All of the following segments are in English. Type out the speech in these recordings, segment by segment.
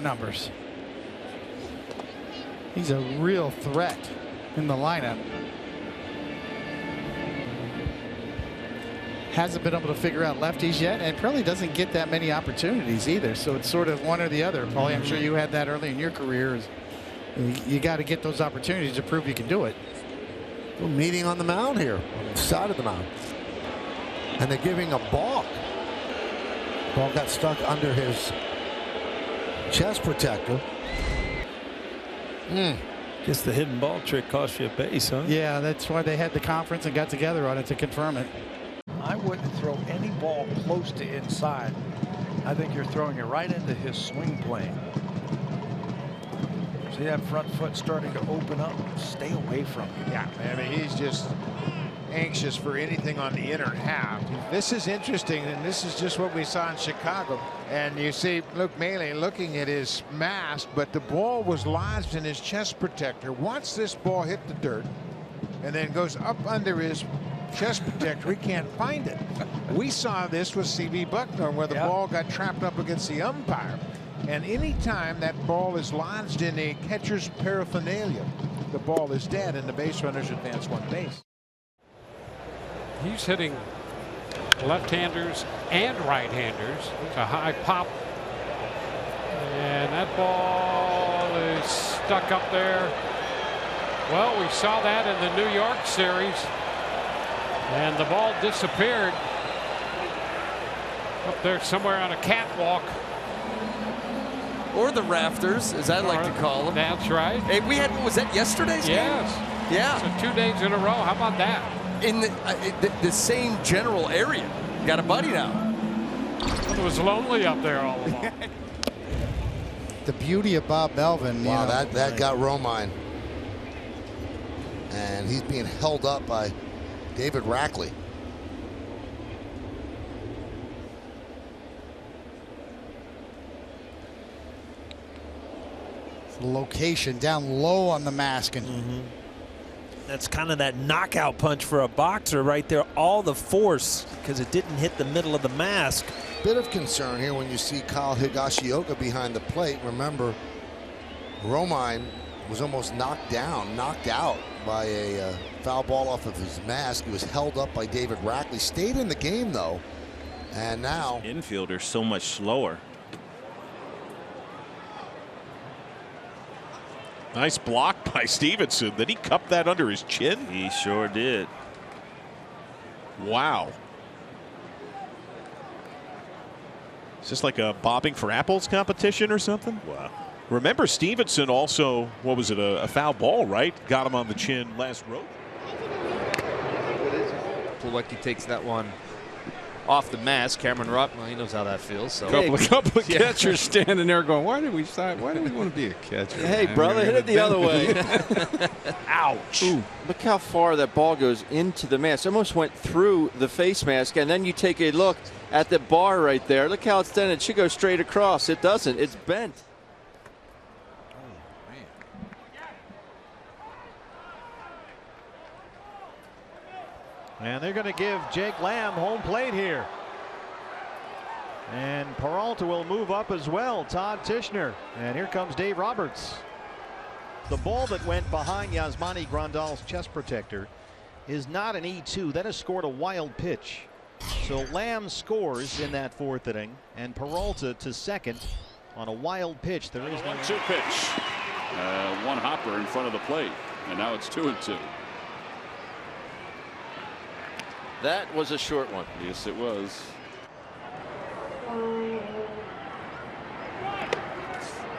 numbers. He's a real threat in the lineup. Hasn't been able to figure out lefties yet, and probably doesn't get that many opportunities either. So it's sort of one or the other. Paulie, I'm sure you had that early in your career. You got to get those opportunities to prove you can do it. A little meeting on the mound here, on the side of the mound. And they're giving a balk. Ball got stuck under his chest protector. Guess the hidden ball trick cost you a base, huh? Yeah, that's why they had the conference and got together on it to confirm it. I wouldn't throw any ball close to inside. I think you're throwing it right into his swing plane. See that front foot starting to open up? Stay away from it. Yeah, I mean, he's just anxious for anything on the inner half. This is interesting, and this is just what we saw in Chicago. And you see Luke Maile looking at his mask, but the ball was lodged in his chest protector. Once this ball hit the dirt and then goes up under his chest protector, he can't find it. We saw this with C.B. Bucknor, where the ball got trapped up against the umpire. And anytime that ball is lodged in a catcher's paraphernalia, the ball is dead and the base runners advance one base. He's hitting left-handers and right-handers. It's a high pop. And that ball is stuck up there. Well, we saw that in the New York series. And the ball disappeared up there somewhere on a catwalk. Or the rafters, as I like to call them. That's right. Hey, we had, was that yesterday's game? Yes. Yeah. So 2 days in a row. How about that? In the same general area. Got a buddy now. It was lonely up there all along. The beauty of Bob Melvin. Wow, that got Romine. And he's being held up by David Rackley. Location down low on the mask. And That's kind of that knockout punch for a boxer right there. All the force because it didn't hit the middle of the mask. Bit of concern here when you see Kyle Higashioka behind the plate. Remember, Romine was almost knocked out by a foul ball off of his mask. He was held up by David Rackley. Stayed in the game though, and now infielder so much slower. Nice block by Stevenson. Did he cup that under his chin? He sure did. Wow. Is this like a bobbing for apples competition or something? Wow. Remember, Stevenson also, what was it, a foul ball, right? Got him on the chin last road. Like he takes that one off the mask. Cameron Rupp, well, he knows how that feels. So couple of catchers standing there going, why did we want to be a catcher? Hey, man? brother, hit it the other way. Ouch. Ooh, look how far that ball goes into the mask. It almost went through the face mask, and then you take a look at the bar right there. Look how it's done. It should go straight across. It doesn't. It's bent. And they're going to give Jake Lamb home plate here. And Peralta will move up as well. Todd Tishner. And here comes Dave Roberts. The ball that went behind Yasmani Grandal's chest protector is not an E2. That has scored a wild pitch. So Lamb scores in that fourth inning, and Peralta to second on a wild pitch. There is no 1-2 pitch. One hopper in front of the plate, and now it's 2-2. That was a short one. Yes, it was.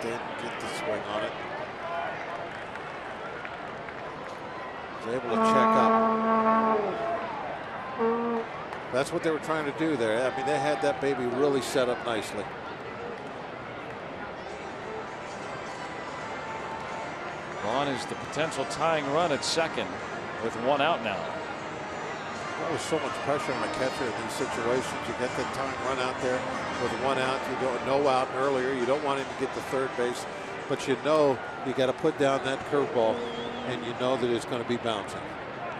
Didn't get the swing on it. Was able to check up. That's what they were trying to do there. I mean, they had that baby really set up nicely. Vaughn is the potential tying run at second with one out now. That was so much pressure on the catcher in these situations. You get that time run out there with one out. You don't no out earlier. You don't want him to get to third base, but you know you got to put down that curveball, and you know that it's going to be bouncing.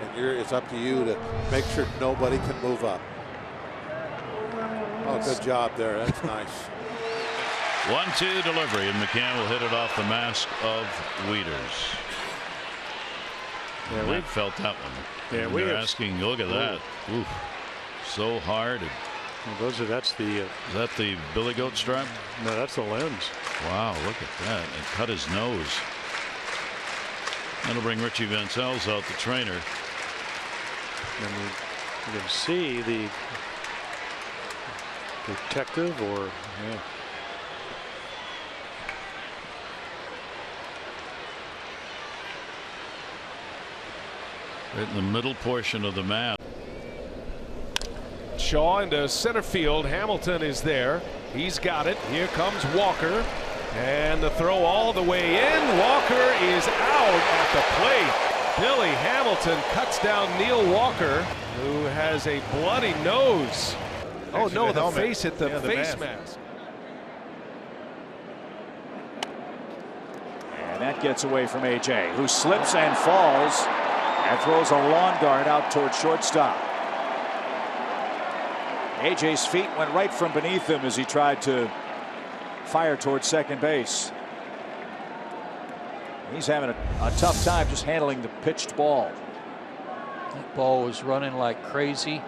And it's up to you to make sure nobody can move up. Oh, good job there. That's nice. 1-2 delivery, and McCann will hit it off the mask of Wieters. Yeah, Matt felt that one. Yeah, and they're asking, look at that. Oof. So hard. Well, that's the. Is that the Billy Goat strap? No, that's the lens. Wow, look at that. It cut his nose. That'll bring Richie Vancels out, the trainer. And you can see the detective or, yeah. Right in the middle portion of the mat. Shaw into center field. Hamilton is there. He's got it. Here comes Walker. And the throw all the way in. Walker is out at the plate. Billy Hamilton cuts down Neil Walker, who has a bloody nose. Oh no, the face hit the face mask. And that gets away from A.J., who slips and falls and throws a lawn dart out towards shortstop. A.J.'s feet went right from beneath him as he tried to fire towards second base. He's having a tough time just handling the pitched ball. That ball was running like crazy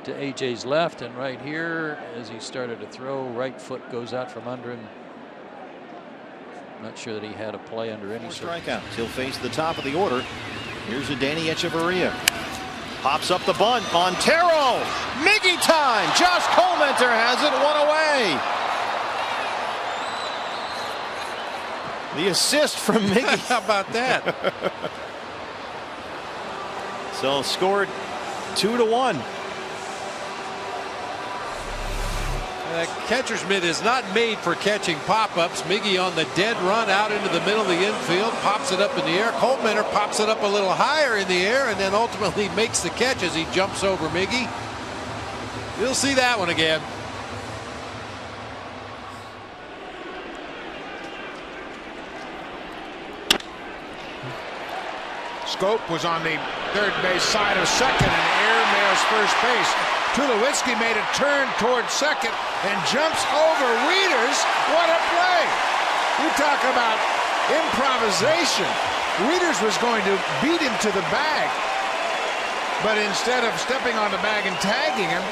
to A.J.'s left, and right here, as he started to throw, right foot goes out from under him. Not sure that he had a play under any strikeouts. He'll face the top of the order. Here's a Danny Echeverria. Pops up the bunt. Montero. Miggy time. Josh Colmenter has it 1 away. The assist from Miggy. How about that? So scored 2-1. Catcher's mitt is not made for catching pop-ups. Miggy on the dead run out into the middle of the infield, pops it up in the air. Colmenter pops it up a little higher in the air and then ultimately makes the catch as he jumps over Miggy. You'll see that one again. Scope was on the third base side of second and airmails first base. Tulowitzki made a turn towards second and jumps over Wieters. What a play! You talk about improvisation. Wieters was going to beat him to the bag, but instead of stepping on the bag and tagging him,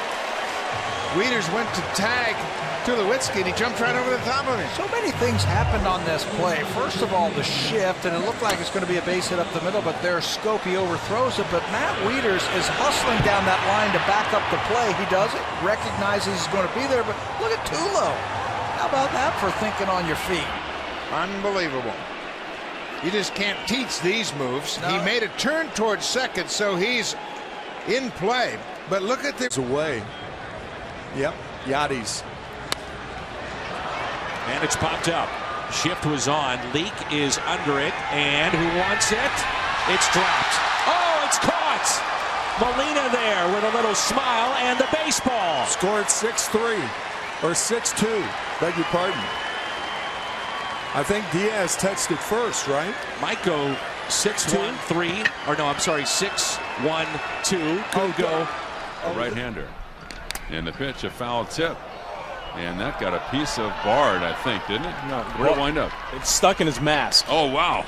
Wieters went to tag Tulowitzki and he jumped right over the top of him. So many things happened on this play. First of all, the shift, and it looked like it's going to be a base hit up the middle, but there's Scope, he overthrows it. But Matt Wieters is hustling down that line to back up the play. He does it, recognizes he's going to be there, but look at Tulo. How about that for thinking on your feet? Unbelievable. You just can't teach these moves. No. He made a turn towards second, so he's in play. But look at this. Away. Yep, Yachty's. And it's popped up. Shift was on. Leak is under it. And who wants it? It's dropped. Oh, it's caught. Molina there with a little smile and the baseball. Scored 6-3 or 6-2. Beg your pardon. I think Diaz touched it first, right? Might go 6-1-3. Or no, I'm sorry, 6-1-2. Could go. A right-hander. And the pitch, a foul tip. And that got a piece of Bard, I think, didn't it? No. Where'd it wind up? It's stuck in his mask. Oh, wow.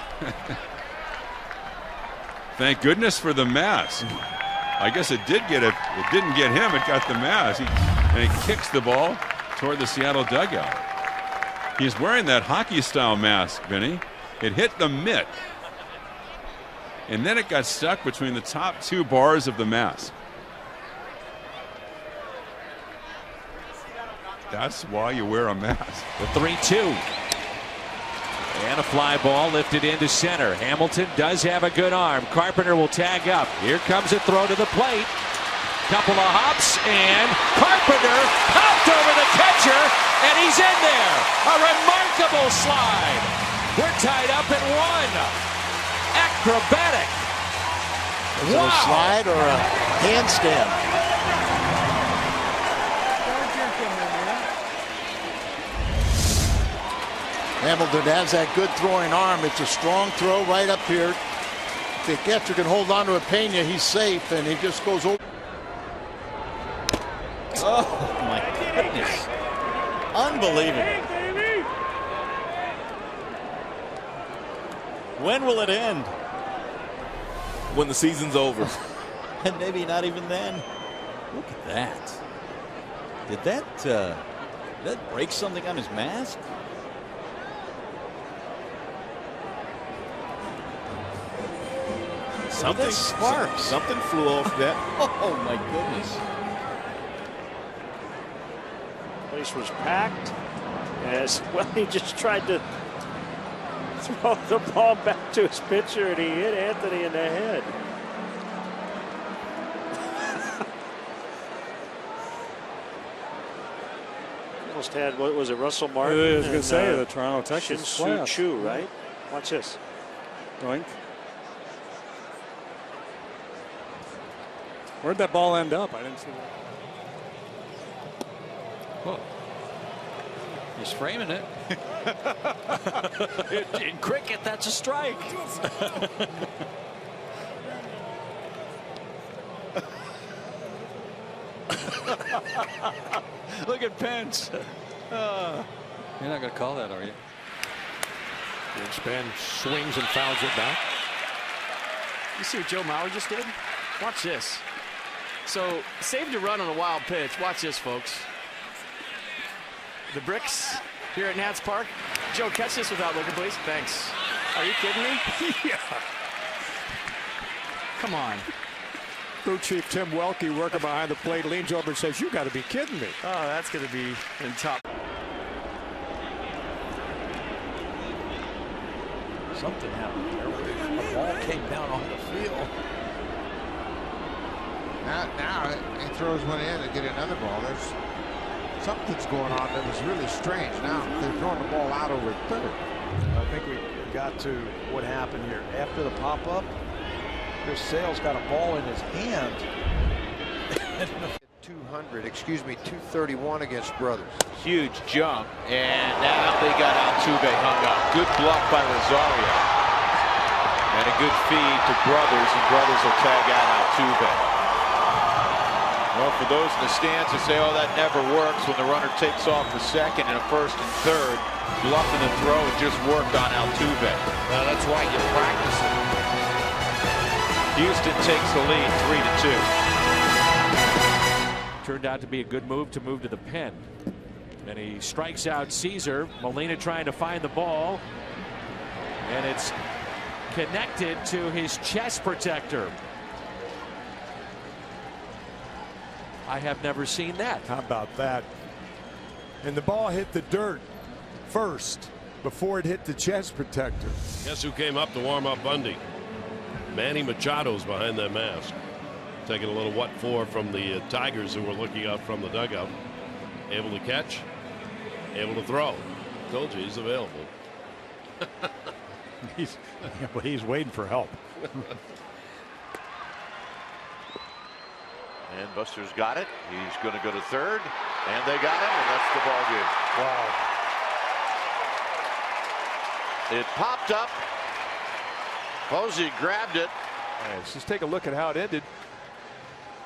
Thank goodness for the mask. I guess it did get it. It didn't get him. It got the mask. And he kicks the ball toward the Seattle dugout. He's wearing that hockey-style mask, Vinny. It hit the mitt. And then it got stuck between the top two bars of the mask. That's why you wear a mask. The 3-2. And a fly ball lifted into center. Hamilton does have a good arm. Carpenter will tag up. Here comes a throw to the plate. Couple of hops, and Carpenter popped over the catcher, and he's in there. A remarkable slide. We're tied up at 1. Acrobatic. Is it a slide or a handstand? Hamilton has that good throwing arm. It's a strong throw right up here. If the catcher can hold on to a Pena, he's safe, and he just goes over. Oh, my goodness. Unbelievable. When will it end? When the season's over. And maybe not even then. Look at that. Did that break something on his mask? Something sparks. Something flew off that. Oh my goodness. Place was packed as well. He just tried to throw the ball back to his pitcher and he hit Anthony in the head. Almost had, what was it, Russell Martin? I was going to say the Toronto Texans class. Chu, right? Watch this. Doink. Where'd that ball end up? I didn't see that. Whoa. He's framing it. In cricket, that's a strike. Look at Pence. You're not going to call that, are you? Greenspan swings and fouls it back. You see what Joe Mauer just did? Watch this. So, saved a run on a wild pitch. Watch this, folks. The bricks here at Nats Park. Joe, catch this without looking, please. Thanks. Are you kidding me? Yeah. Come on. Crew Chief Tim Welke, working behind the plate, leans over and says, "You got to be kidding me." Oh, that's going to be in top. Something happened there. The ball came down on the field. Now he throws one in to get another ball. There's something's going on that was really strange. Now they're throwing the ball out over third. I think we got to what happened here. After the pop-up, Chris Sale's got a ball in his hand. 231 against Brothers. Huge jump, and now they got Altuve hung up. Good block by Rosario. And a good feed to Brothers, and Brothers will tag out Altuve. Well, for those in the stands that say, oh, that never works when the runner takes off for second and a first and third, bluffing the throw, it just worked on Altuve. Well, that's right, you practice it. Houston takes the lead 3-2. Turned out to be a good move to move to the pen. And he strikes out Caesar. Molina trying to find the ball. And it's connected to his chest protector. I have never seen that. How about that? And the ball hit the dirt first before it hit the chest protector. Guess who came up to warm up Bundy? Manny Machado's behind that mask. Taking a little what for from the Tigers who were looking out from the dugout. Able to catch, able to throw. Told you he's available. But he's waiting for help. And Buster's got it. He's going to go to third, and they got him, and that's the ball game. Wow. It popped up. Posey grabbed it. Let's just take a look at how it ended.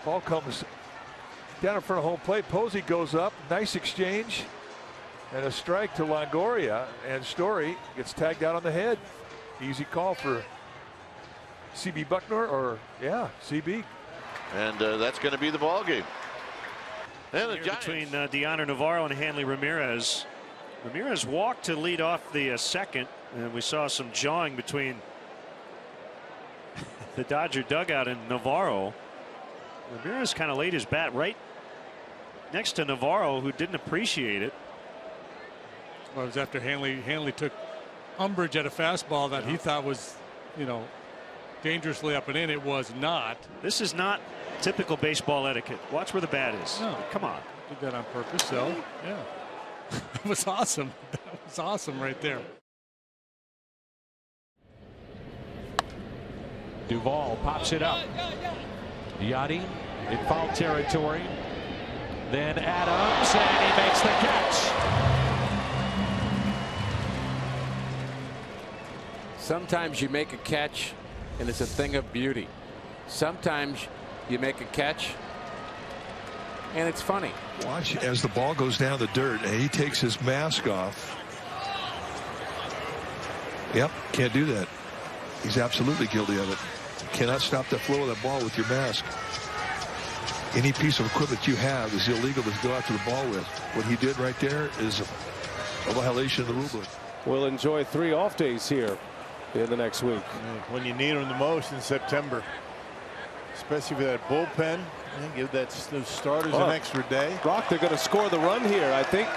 Ball comes down in front of home plate. Posey goes up. Nice exchange. And a strike to Longoria. And Story gets tagged out on the head. Easy call for CB Bucknor, or, yeah, CB. And that's going to be the ball game. And the between Deanna Navarro and Hanley Ramirez. Ramirez walked to lead off the second, and we saw some jawing between the Dodger dugout and Navarro. Ramirez kind of laid his bat right next to Navarro, who didn't appreciate it. Well, it was after Hanley took umbrage at a fastball that he thought was, you know, dangerously up and in. It was not. This is not typical baseball etiquette. Watch where the bat is. No, come on. Did that on purpose, so yeah. It was awesome. That was awesome right there. Duvall pops it up. Yachty in foul territory. Then Adams, and he makes the catch. Sometimes you make a catch and it's a thing of beauty. Sometimes you make a catch and it's funny. Watch as the ball goes down the dirt and he takes his mask off. Yep, can't do that. He's absolutely guilty of it. You cannot stop the flow of the ball with your mask. Any piece of equipment you have is illegal to go after the ball with. What he did right there is a violation of the rule book. We'll enjoy 3 off days here in the next week. When you need them the most in September, especially for that bullpen, give those starters an extra day. Brock, they're going to score the run here. I think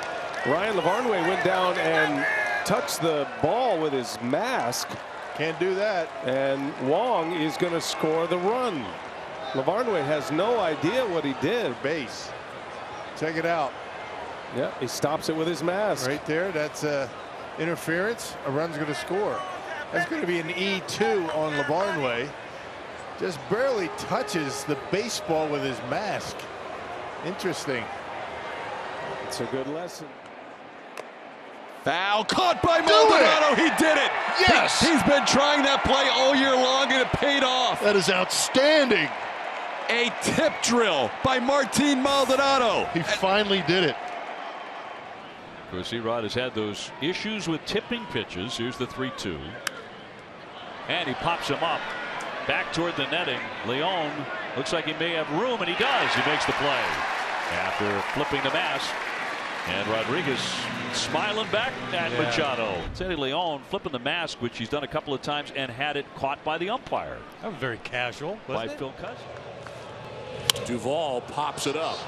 Ryan Lavarnway went down and touched the ball with his mask. Can't do that. And Wong is going to score the run. Lavarnway has no idea what he did. Base. Check it out. Yeah, he stops it with his mask. Right there. That's interference. A run's going to score. That's going to be an E2 on Lavarnway. Just barely touches the baseball with his mask. Interesting. It's a good lesson. Foul caught by Maldonado. He did it. Yes. He's been trying that play all year long, and it paid off. That is outstanding. A tip drill by Martin Maldonado. He finally did it. Of course, Erod has had those issues with tipping pitches. Here's the 3-2. And he pops him up. Back toward the netting. Leon looks like he may have room, and he does. He makes the play after flipping the mask. And Rodriguez smiling back at Machado. It's Eddie Leon flipping the mask, which he's done a couple of times, and had it caught by the umpire. That was very casual. By Phil Cousins. Duvall pops it up.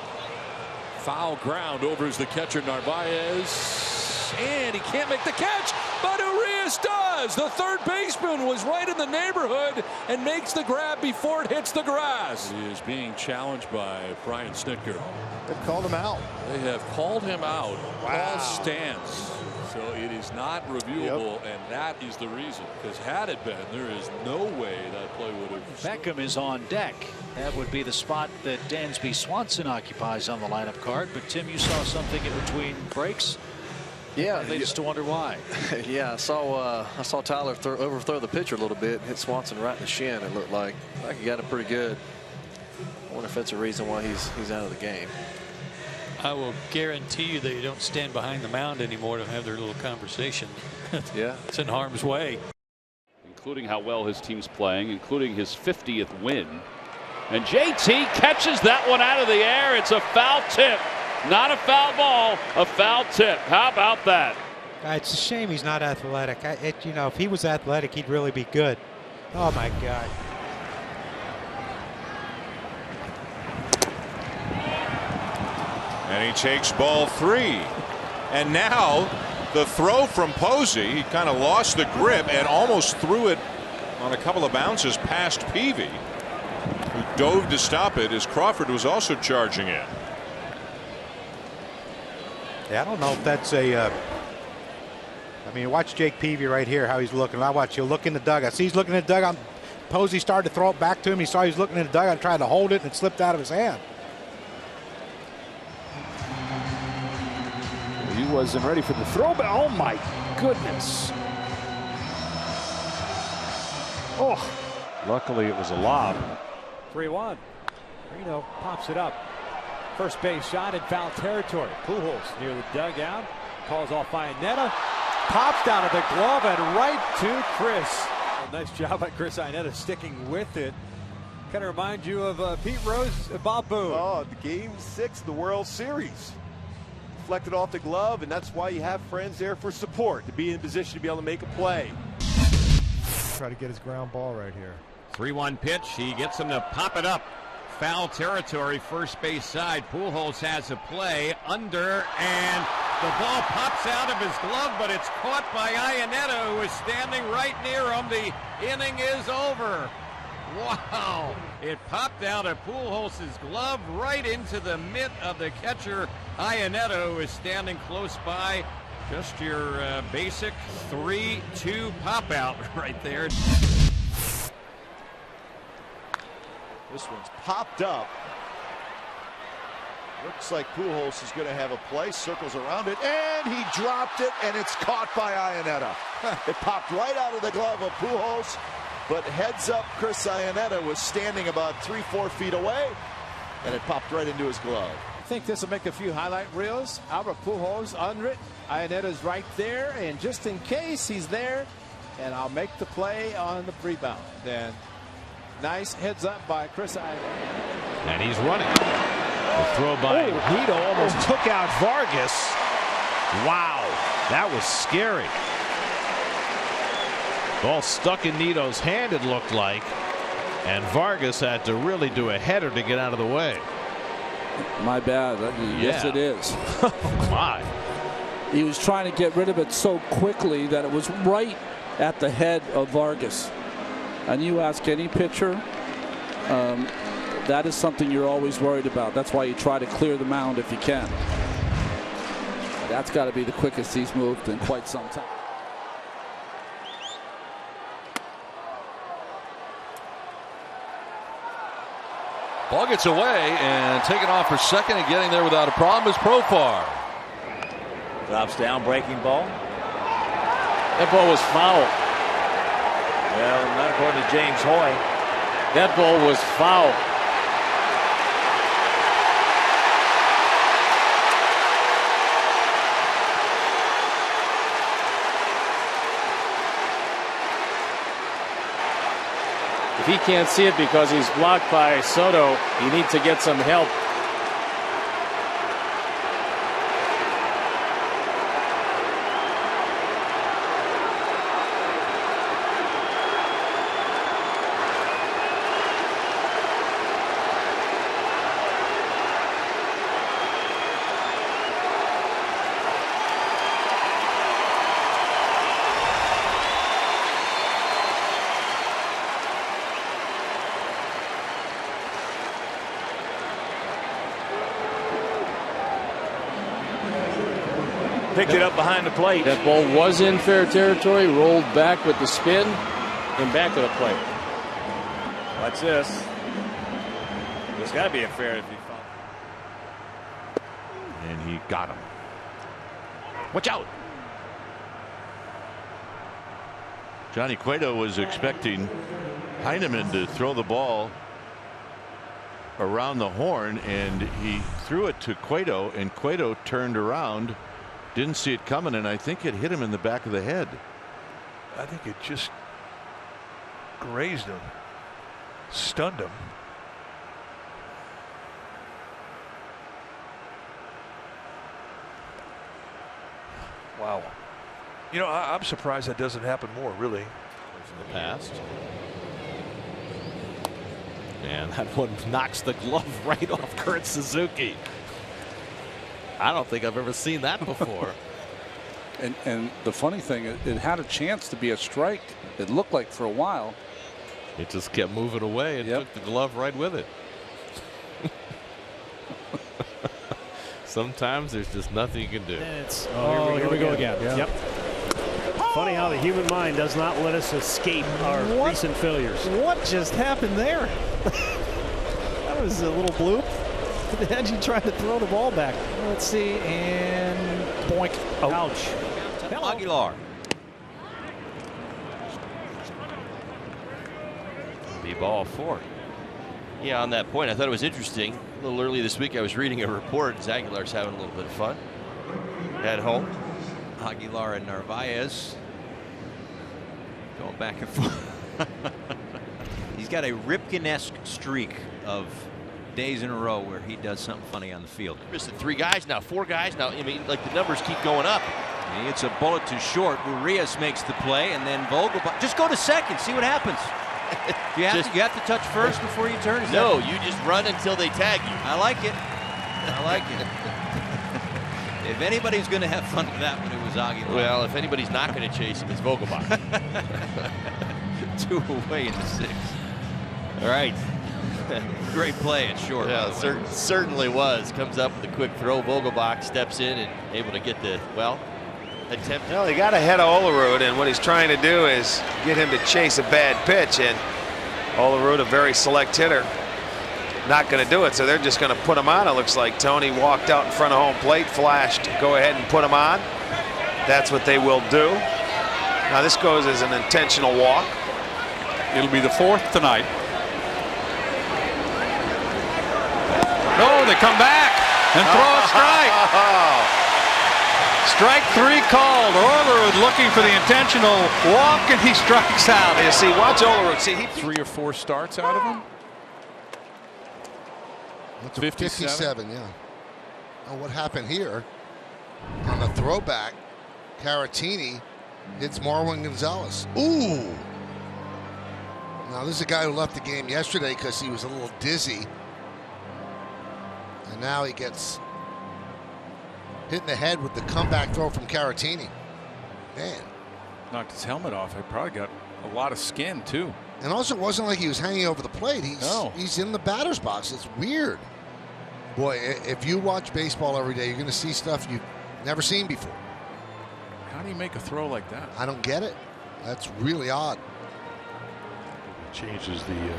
Foul ground over as the catcher Narvaez. And he can't make the catch, but Urias does. The third baseman was right in the neighborhood and makes the grab before it hits the grass. He is being challenged by Brian Snitker. They've called him out. They have called him out. Wow. Ball stance. So it is not reviewable, and that is the reason. Because had it been, there is no way that play would have. Beckham is on deck. That would be the spot that Dansby Swanson occupies on the lineup card. But Tim, you saw something in between breaks. Yeah, leads us to wonder why. Yeah, I saw Tyler overthrow the pitcher a little bit, hit Swanson right in the shin. It looked like he got it pretty good. I wonder if that's a reason why he's out of the game. I will guarantee you that you don't stand behind the mound anymore to have their little conversation. Yeah, it's in harm's way. Including how well his team's playing, including his 50th win. And JT catches that one out of the air. It's a foul tip. Not a foul ball, a foul tip. How about that? It's a shame he's not athletic. You know, if he was athletic, he'd really be good. Oh, my God. And he takes ball 3. And now the throw from Posey. He kind of lost the grip and almost threw it on a couple of bounces past Peavy, who dove to stop it as Crawford was also charging in. Yeah, I don't know if that's a. I mean, watch Jake Peavy right here, how he's looking. I watch you look in the dugout. See, he's looking in the dugout. Posey started to throw it back to him. He saw he was looking in the dugout, trying to hold it, and it slipped out of his hand. He wasn't ready for the throw, but oh my goodness. Oh, luckily it was a lob. 3-1. Reno pops it up. First base shot in foul territory. Pujols near the dugout. Calls off Iannetta. Pops down to the glove and right to Chris. A nice job by Chris Iannetta sticking with it. Kind of remind you of Pete Rose, Bob Boone. Oh, Game 6 of the World Series. Deflected off the glove, and that's why you have friends there for support, to be in position to be able to make a play. Try to get his ground ball right here. 3-1 pitch. He gets him to pop it up. Foul territory, first base side. Pujols has a play under, and the ball pops out of his glove, but it's caught by Iannetta, who is standing right near him. The inning is over. Wow. It popped out of Pujols' glove right into the mitt of the catcher, Iannetta, who is standing close by. Just your basic 3-2 pop out right there. This one's popped up. Looks like Pujols is going to have a play. Circles around it, and he dropped it, and it's caught by Iannetta. It popped right out of the glove of Pujols, but heads up, Chris Iannetta was standing about 3-4 feet away, and it popped right into his glove. I think this will make a few highlight reels. Albert Pujols under it. Iannetta's right there, and just in case he's there, and I'll make the play on the rebound. Then nice heads up by Chris Ivan. And he's running. The throw by Guido almost took out Vargas. Wow, that was scary. Ball stuck in Nito's hand, it looked like. And Vargas had to really do a header to get out of the way. My bad. Yes, it is. My. He was trying to get rid of it so quickly that it was right at the head of Vargas. And you ask any pitcher, that is something you're always worried about. That's why you try to clear the mound if you can. That's got to be the quickest he's moved in quite some time. Ball gets away, and taking off for second and getting there without a problem is Profar. Drops down, breaking ball. That ball was foul. Well, not according to James Hoy. That ball was foul. If he can't see it because he's blocked by Soto, he needs to get some help. Picked it up behind the plate. That ball was in fair territory, rolled back with the spin, and back to the plate. Watch this. There's got to be a fair if he fouled. And he got him. Watch out. Johnny Cueto was expecting Heineman to throw the ball around the horn, and he threw it to Cueto, and Cueto turned around. Didn't see it coming, and I think it hit him in the back of the head. I think it just grazed him, stunned him. Wow. You know, I'm surprised that doesn't happen more, really. In the past. And that one knocks the glove right off Kurt Suzuki. I don't think I've ever seen that before. and the funny thing, it had a chance to be a strike. It looked like for a while. It just kept moving away and took the glove right with it. Sometimes there's just nothing you can do. Here we go again. Yep. Funny how the human mind does not let us escape our recent failures. What just happened there? That was a little bloop. Had you tried to throw the ball back? Let's see, and boink. Oh. Ouch. Aguilar. Be ball 4. Yeah, on that point, I thought it was interesting. A little early this week, I was reading a report. Aguilar's having a little bit of fun at home. Aguilar and Narvaez going back and forth. He's got a Ripken-esque streak of days in a row where he does something funny on the field. Missing 3 guys now, 4 guys now. I mean, like the numbers keep going up. It's a bullet to short. Urias makes the play, and then Vogelbach. Just go to second, see what happens. You have to touch first before you turn. No, you just run until they tag you. I like it. I like it. If anybody's going to have fun with that one, it was Aguilar. Well, if anybody's not going to chase him, it's Vogelbach. 2 away in the 6. All right. Great play at short. Yeah, certainly was. Comes up with a quick throw. Vogelbach steps in and able to get the, attempt. Well, he got ahead of Olerud, and what he's trying to do is get him to chase a bad pitch. And Olerud, a very select hitter, not going to do it. So they're just going to put him on. It looks like Tony walked out in front of home plate, flashed, go ahead and put him on. That's what they will do. Now this goes as an intentional walk. It'll be the 4th tonight. No, they come back and throw a strike. Strike 3 called. Olerud looking for the intentional walk, and he strikes out. You see, watch Olerud. See, he 3 or 4 starts out of him. That's 57, yeah. Oh, what happened here on the throwback? Caratini hits Marwin Gonzalez. Ooh! Now, this is a guy who left the game yesterday because he was a little dizzy. And now he gets hit in the head with the comeback throw from Caratini. Man. Knocked his helmet off. He probably got a lot of skin, too. And also, it wasn't like he was hanging over the plate. He's in the batter's box. It's weird. Boy, if you watch baseball every day, you're going to see stuff you've never seen before. How do you make a throw like that? I don't get it. That's really odd. Changes the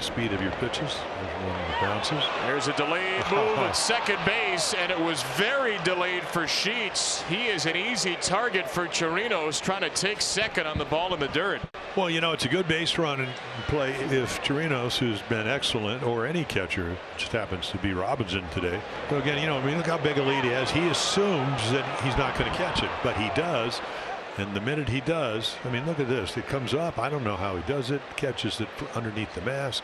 speed of your pitches. There's one that bounces. There's a delayed move at second base, and it was very delayed for Sheets. He is an easy target for Chirinos, trying to take second on the ball in the dirt. Well, you know, it's a good base run and play if Chirinos, who's been excellent, or any catcher, just happens to be Robinson today. So again, you know, I mean, look how big a lead he has. He assumes that he's not going to catch it, but he does. And the minute he does, I mean, look at this. It comes up. I don't know how he does it. Catches it underneath the mask.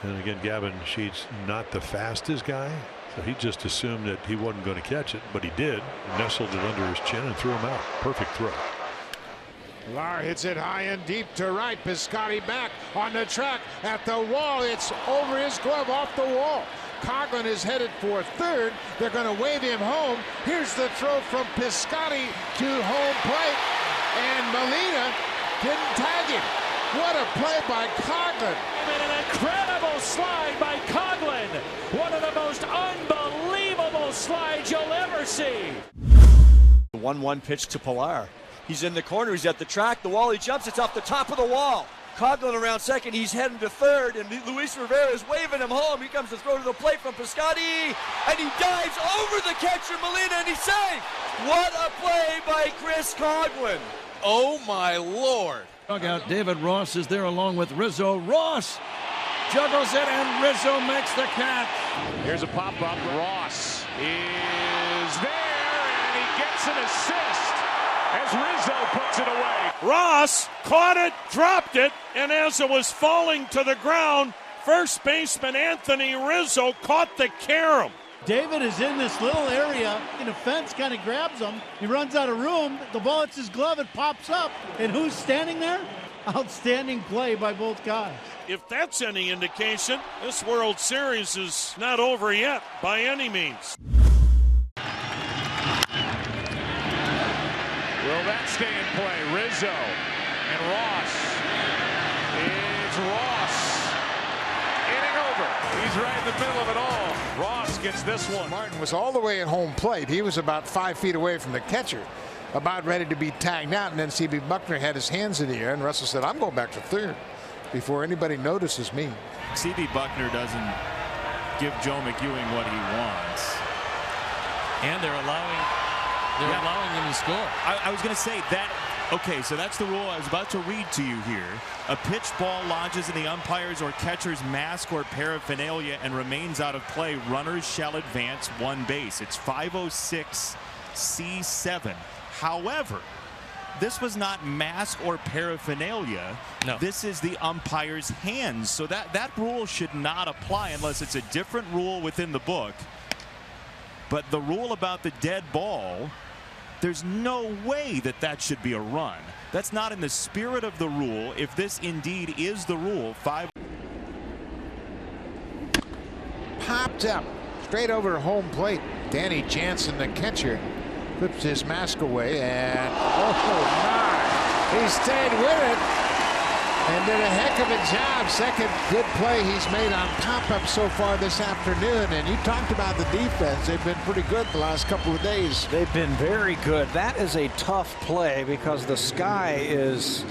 And again, Gavin Sheets, not the fastest guy. So he just assumed that he wasn't going to catch it, but he did. Nestled it under his chin and threw him out. Perfect throw. Lar hits it high and deep to right. Piscotty back on the track at the wall. It's over his glove, off the wall. Coughlin is headed for third. They're going to wave him home. Here's the throw from Piscotty to home plate. And Molina didn't tag him. What a play by Coughlin. And an incredible slide by Coughlin. One of the most unbelievable slides you'll ever see. The 1-1 pitch to Pilar. He's in the corner. He's at the track. The wall. He jumps. It's off the top of the wall. Coughlin around second. He's heading to third, and Luis Rivera is waving him home. He comes to throw to the plate from Piscotty, and he dives over the catcher Molina, and he's safe. What a play by Chris Coughlin. Oh my Lord. Dugout, David Ross is there along with Rizzo. Ross juggles it, and Rizzo makes the catch. Here's a pop-up. Ross is there, and he gets an assist as Rizzo puts it away. Ross caught it, dropped it, and as it was falling to the ground, first baseman Anthony Rizzo caught the carom. David is in this little area, and a fence kind of grabs him. He runs out of room. The ball hits his glove. It pops up. And who's standing there? Outstanding play by both guys. If that's any indication, this World Series is not over yet by any means. Will that stay in play? Rizzo and Ross. It's Ross. Inning over. He's right in the middle of it all. Ross gets this one. Martin was all the way at home plate. He was about 5 feet away from the catcher, about ready to be tagged out, and then C.B. Buckner had his hands in the air, and Russell said, I'm going back to third before anybody notices me. C.B. Buckner doesn't give Joe McEwing what he wants. And they're allowing them to score. I was going to say that. Okay, so that's the rule I was about to read to you here. A pitch ball lodges in the umpire's or catcher's mask or paraphernalia and remains out of play. Runners shall advance one base. It's 506C7. However, this was not mask or paraphernalia. No. This is the umpire's hands. So that rule should not apply unless it's a different rule within the book. But the rule about the dead ball, there's no way that should be a run. That's not in the spirit of the rule. If this indeed is the rule, Popped up straight over home plate. Danny Jansen, the catcher, flips his mask away, and oh my, he stayed with it and did a heck of a job. Second good play he's made on pop-up so far this afternoon. And you talked about the defense. They've been pretty good the last couple of days. They've been very good. That is a tough play because the sky is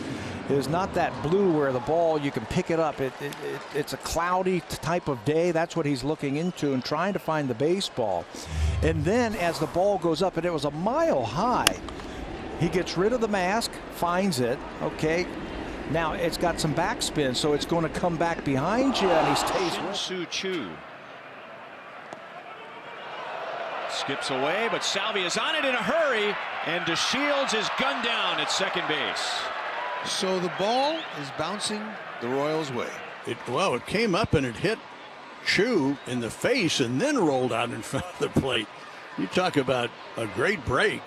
not that blue where the ball, you can pick it up. It's a cloudy type of day. That's what he's looking into and trying to find the baseball. And then as the ball goes up, and it was a mile high, he gets rid of the mask, finds it, okay. Now it's got some backspin, so it's going to come back behind you, and he stays with Shin-Soo Choo. skips away, but Salvi is on it in a hurry, and DeShields is gunned down at second base. So the ball is bouncing the Royals' way. It came up and it hit Chu in the face and then rolled out in front of the plate. You talk about a great break.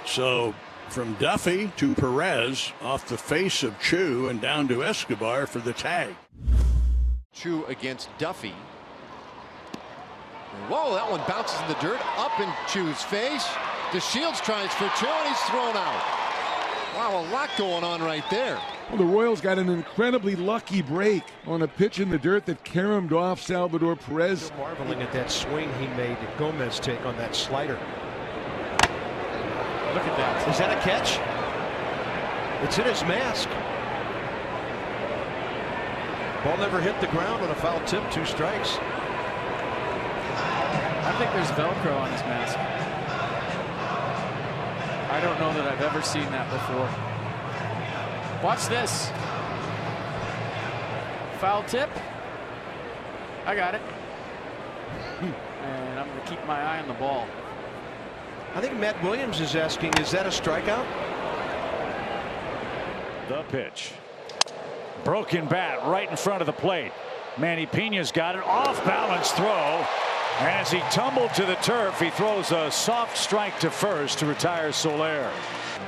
So from Duffy to Perez, off the face of Chu and down to Escobar for the tag. Chu against Duffy. Whoa, that one bounces in the dirt, up in Chu's face. DeShields tries for Chu, and he's thrown out. Wow, a lot going on right there. Well, the Royals got an incredibly lucky break on a pitch in the dirt that caromed off Salvador Perez. Still marveling at that swing he made at Gomez take on that slider. Look at that. Is that a catch? It's in his mask. Ball never hit the ground on a foul tip, 2 strikes. I think there's Velcro on his mask. I don't know that I've ever seen that before. Watch this. Foul tip. I got it. And I'm going to keep my eye on the ball. I think Matt Williams is asking, is that a strikeout? The pitch. Broken bat right in front of the plate. Manny Piña's got it. Off balance throw. And as he tumbled to the turf, he throws a soft strike to first to retire Soler.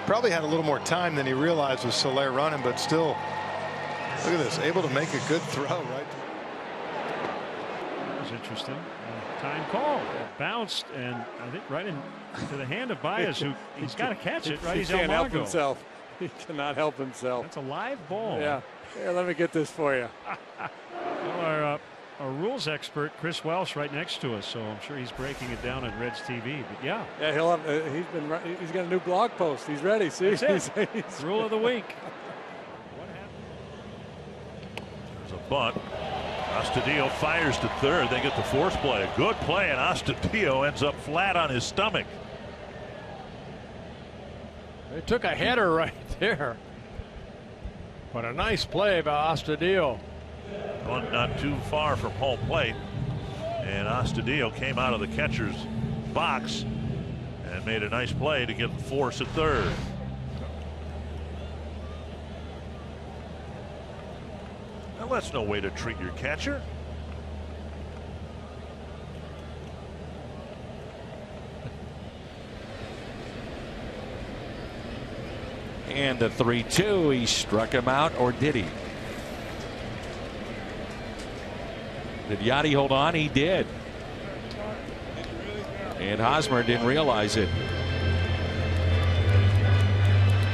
Probably had a little more time than he realized with Soler running, but still, look at this, able to make a good throw right. That was interesting. Time call. It bounced, and I think right into the hand of Baez, who he's got to catch it, right? He can't help himself. He cannot help himself. That's a live ball. Yeah. Here, let me get this for you. Well, our rules expert, Chris Welsh, right next to us, so I'm sure he's breaking it down on Reds TV. But yeah, he'll have. He's got a new blog post. He's ready. See, he's rule of the week. What happened? There's a bunt. Astudillo fires to third. They get the force play. A good play, and Astudillo ends up flat on his stomach. They took a header right there. But a nice play by Astudillo. One not too far from home plate, and Astudillo came out of the catcher's box and made a nice play to get the force at third. Now that's no way to treat your catcher. And the 3-2, he struck him out, or did he? Did Yachty hold on? He did. And Hosmer didn't realize it.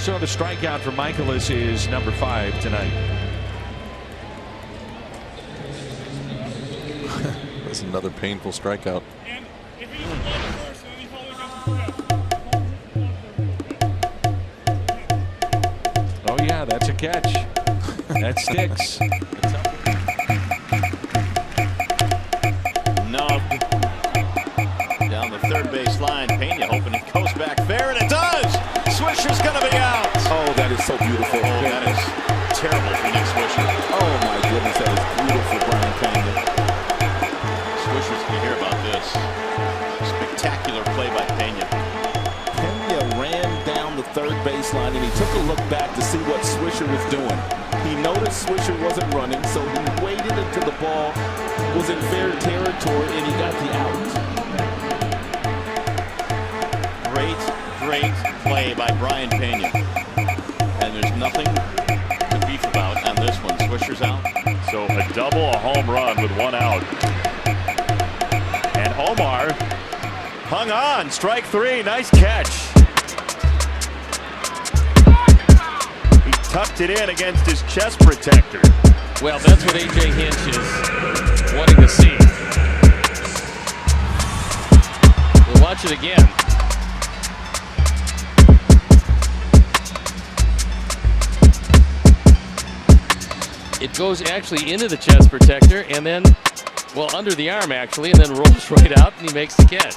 So the strikeout for Michaelis is number 5 tonight. That's another painful strikeout. Oh yeah, that's a catch. That sticks. Nubbed down the third base line. Pena hoping it goes back fair, and it does. Swisher's going to be out. Oh, that is so beautiful. Oh, that is terrible for Nick Swisher. Oh my goodness, that is beautiful, Brian Pena. Swisher's going to hear about this. Spectacular play by Pena. Pena ran down the third baseline and he took a look back to see what Swisher was doing. He noticed Swisher wasn't running, so he waited until the ball was in fair territory and he got the out. Great play by Brian Pena. And there's nothing to beef about on this one. Swisher's out. So a double, a home run with 1 out. And Omar hung on. Strike 3. Nice catch. He tucked it in against his chest protector. Well, that's what A.J. Hinch is wanting to see. We'll watch it again. It goes actually into the chest protector and then, well, under the arm actually, and then rolls right out and he makes the catch.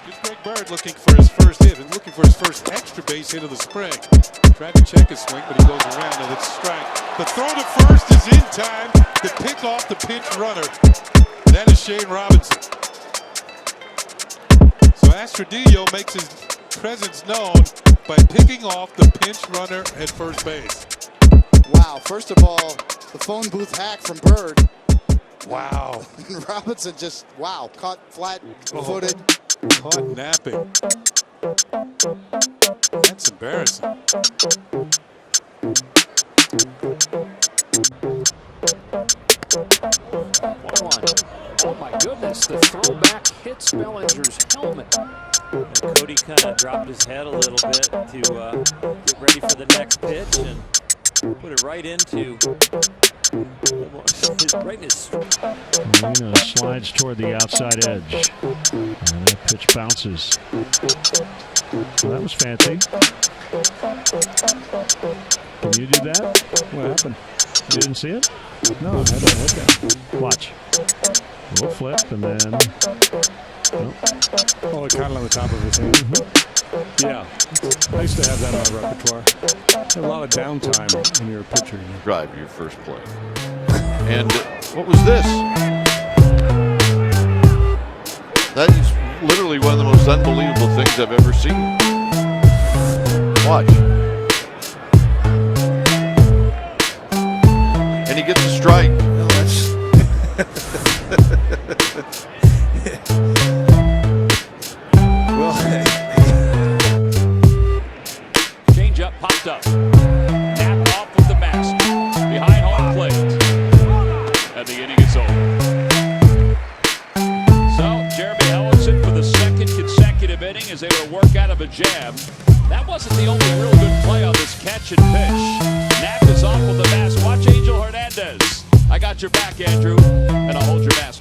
Here's Greg Bird looking for his first hit and looking for his first extra base hit of the spring. Tried to check his swing, but he goes around and it's a strike. The throw to first is in time to pick off the pinch runner. That is Shane Robinson. So So Astrodillo makes his presence known by picking off the pinch runner at first base. Wow, first of all, the phone booth hack from Bird. Wow. Robinson just, wow, caught flat-footed. Caught napping. That's embarrassing. 1-1. Oh my goodness, the throwback hits Bellinger's helmet. And Cody kind of dropped his head a little bit to get ready for the next pitch and put it right into his slides toward the outside edge. And that pitch bounces. Well, that was fancy. Can you do that? What happened? You didn't see it? No, I didn't look at it. Watch. We'll flip and then. Nope. Oh, it kind of on the top of his hand. Yeah. I used to have that on my repertoire. A lot of downtime when you're a pitcher. Drive your first play. And what was this? That is literally one of the most unbelievable things I've ever seen. Watch. And he gets a strike. No, that's well, Change up, popped up. Nap off with the mask. Behind home plate. And the inning is over. So, Jeremy Hellickson for the second consecutive inning is able to work out of a jam. That wasn't the only real good play on this catch and pitch. Nap is off with the mask. Watch Angel Hernandez. I got your back, Andrew, and I'll hold your mask.